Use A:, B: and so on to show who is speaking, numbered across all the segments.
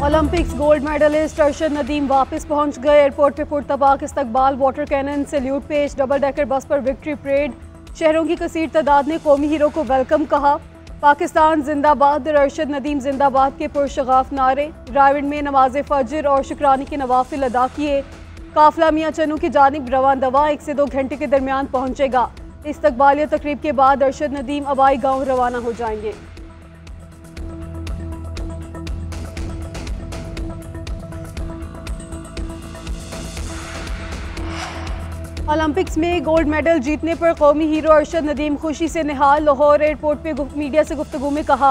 A: Olympics gold medalist Arshad Nadeem वापस पहुंच गए। एयरपोर्ट पे पुरतबाक इस्तकबाल, वाटर कैनन, सैल्यूट पेश, डबल डेकर बस पर विक्ट्री परेड। शहरों की कसीर तादाद ने कौमी हीरो को वेलकम कहा। पाकिस्तान जिंदाबाद और अरशद नदीम जिंदाबाद के पुरशगाफ नारे। रायविंड में नमाज फजर और शुक्रानी के नवाफिल अदा किए। काफिला मियां चन्नू की जानिब रवान दवा 1 से 2 घंटे के दरमियान पहुंचेगा। इस्तकबालिया तकरीब के बाद अरशद नदीम अबाई गांव रवाना हो जाएंगे। ओलंपिक्स में गोल्ड मेडल जीतने पर कौमी हीरो अरशद नदीम खुशी से निहाल। लाहौर एयरपोर्ट पे मीडिया से गुफ्तगू में कहा,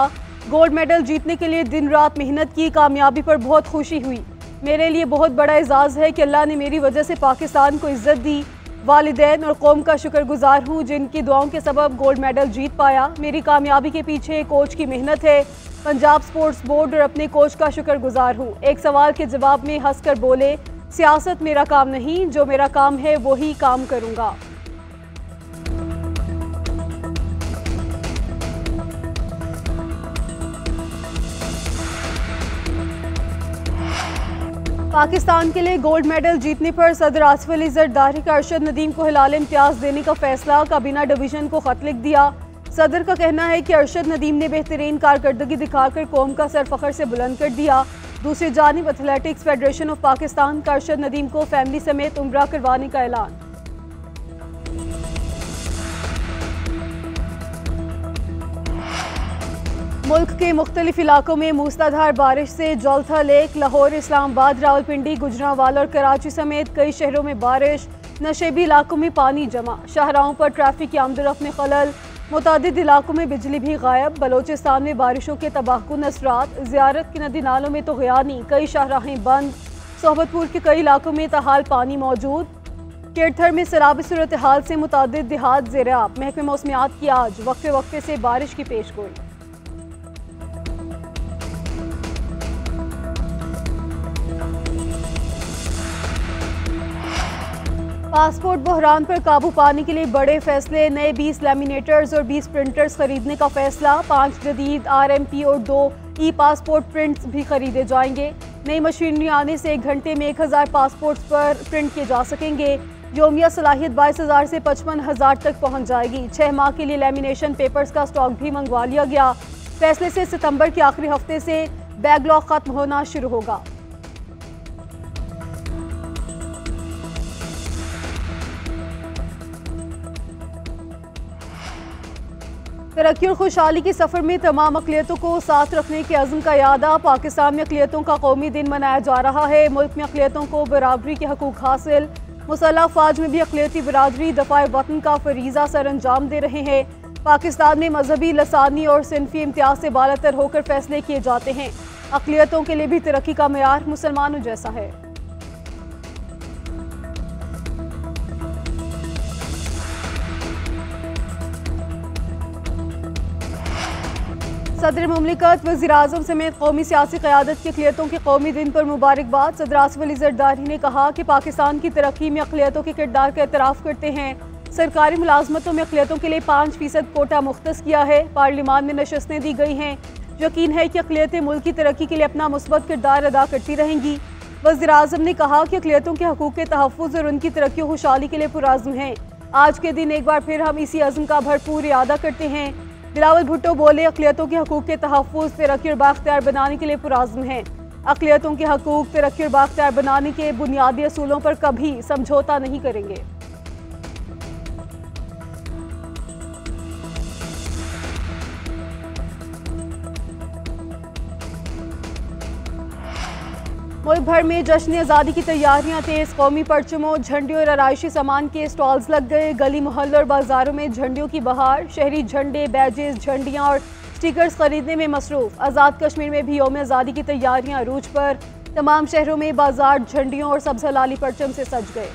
A: गोल्ड मेडल जीतने के लिए दिन रात मेहनत की, कामयाबी पर बहुत खुशी हुई। मेरे लिए बहुत बड़ा एजाज़ है कि अल्लाह ने मेरी वजह से पाकिस्तान को इज्जत दी। वालिदैन और कौम का शुक्रगुजार हूँ जिनकी दुआओं के सबब गोल्ड मेडल जीत पाया। मेरी कामयाबी के पीछे कोच की मेहनत है। पंजाब स्पोर्ट्स बोर्ड और अपने कोच का शुक्रगुजार हूँ। एक सवाल के जवाब में हंसकर बोले, सियासत मेरा काम नहीं, जो मेरा काम है वही काम करूंगा। पाकिस्तान के लिए गोल्ड मेडल जीतने पर सदर आसिफ अली जरदारी का अरशद नदीम को हिलाल इम्तियाज देने का फैसला। काबीना डिवीजन को खत लिख दिया। सदर का कहना है कि अरशद नदीम ने बेहतरीन कारकर्दगी दिखाकर कौम का सर फखर से बुलंद कर दिया। दूसरी जानिब एथलेटिक्स फेडरेशन ऑफ पाकिस्तान का अरशद नदीम को फैमिली समेत उम्रा करवाने का ऐलान। मुल्क के मुख्तलिफ इलाकों में मूसलाधार बारिश से जौलथा लेक, लाहौर, इस्लामाबाद, रावलपिंडी, गुजरांवाला और कराची समेत कई शहरों में बारिश। नशेबी इलाकों में पानी जमा, शाहराहों पर ट्रैफिक की आमदोरफ्त में खलल। मुतादिद इलाकों में बिजली भी गायब। बलोचिस्तान में बारिशों के तबाहकुन असरात। ज़ियारत की नदी नालों में तो गयानी, कई शाहराहें बंद। सोहबतपुर के कई इलाकों में तहाल पानी मौजूद। केरथर में सैलाबी सूरत हाल से मुतादिद देहात ज़ेर-ए-आब। महकमे मौसमियात की आज वक्फे वक्फे से बारिश की पेशगोई। पासपोर्ट बहरान पर काबू पाने के लिए बड़े फैसले। नए 20 लैमिनेटर्स और 20 प्रिंटर्स खरीदने का फैसला। 5 जदीद RMP और 2 ई पासपोर्ट प्रिंट्स भी खरीदे जाएंगे। नई मशीनरी आने से 1 घंटे में 1000 पासपोर्ट्स पर प्रिंट किए जा सकेंगे। योमिया सलाहियत 22,000 से 55,000 तक पहुंच जाएगी। 6 माह के लिए लैमिनेशन पेपर्स का स्टॉक भी मंगवा लिया गया। फैसले से सितंबर के आखिरी हफ्ते से बैकलॉग खत्म होना शुरू होगा। तरक्की और खुशहाली के सफ़र में तमाम अक़लियतों को साथ रखने के अज़्म का यादा। पाकिस्तान में अक़लियतों का कौमी दिन मनाया जा रहा है। मुल्क में अक़लियतों को बराबरी के हकूक़ हासिल। मुसल्लह फ़ौज में भी अक़लियती बरादरी दफ़ाए वतन का फ़रीज़ा सर अंजाम दे रहे हैं। पाकिस्तान में मजहबी, लसानी और सिनफी इम्तियाज़ से बालातर होकर फैसले किए जाते हैं। अक़लियतों के लिए भी तरक्की का मेयार मुसलमानों जैसा है। सदर मुमलिकत, वज़ीर-ए-आज़म समेत कौमी सियासी क़यादत की अक़लियतों के कौमी दिन पर मुबारकबाद। सदर आसिफ अली ज़रदारी ने कहा कि पाकिस्तान की तरक्की में अक़लियतों के किरदार का एतराफ़ करते हैं। सरकारी मुलाजमतों में अक़लियतों के लिए 5% कोटा मुख्तस किया है। पार्लिमान में नशस्तें दी गई हैं। यकीन है कि अक़लियतें मुल्क की तरक्की के लिए अपना मुस्बत किरदार अदा करती रहेंगी। वज़ीर-ए-आज़म ने कहा कि अक़लियतों के हकूक़ के तहफ़्फ़ुज़ और उनकी तरक्की और खुशहाली के लिए पुरअज़्म हैं। आज के दिन एक बार फिर हम इसी अज़्म का भरपूर इरादा करते हैं। बिलावल भुट्टो बोले, अक़लियतों के हकूक़ के तहफ़्फ़ुज़, तरक्की और बाख्तियार बनाने के लिए पुरअज़्म हैं। अक़लियतों के हकूक़, तरक्की और बाख्तियार बनाने के बुनियादी असूलों पर कभी समझौता नहीं करेंगे। मुल्क भर में जश्न आज़ादी की तैयारियां तेज। कौमी परचमों, झंडियों और आराइशी सामान के स्टॉल्स लग गए। गली मोहल्लों और बाजारों में झंडियों की बहार। शहरी झंडे, बैजेस, झंडियां और स्टिकर्स खरीदने में मसरूफ। आज़ाद कश्मीर में भी यौम आज़ादी की तैयारियां अरूज पर। तमाम शहरों में बाजार झंडियों और सब्ज़ हलाली परचम से सज गए।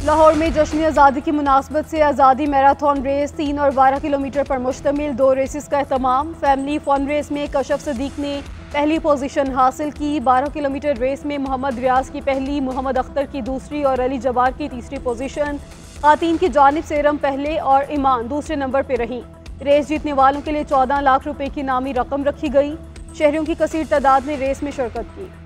A: लाहौर में जश्न आज़ादी की मुनासबत से आज़ादी मैराथन रेस 3 और 12 किलोमीटर पर मुश्तमिल 2 रेसेस का एहतमाम। फैमिली फन रेस में कशफ सदीक ने पहली पोजीशन हासिल की। 12 किलोमीटर रेस में मोहम्मद रियाज की पहली, मोहम्मद अख्तर की दूसरी और अली जवार की तीसरी पोजीशन। खातीन की जानिब से इरम पहले और ईमान दूसरे नंबर पर रहीं। रेस जीतने वालों के लिए 14 लाख रुपए की नामी रकम रखी गई। शहरियों की कसीर तादाद ने रेस में शिरकत की।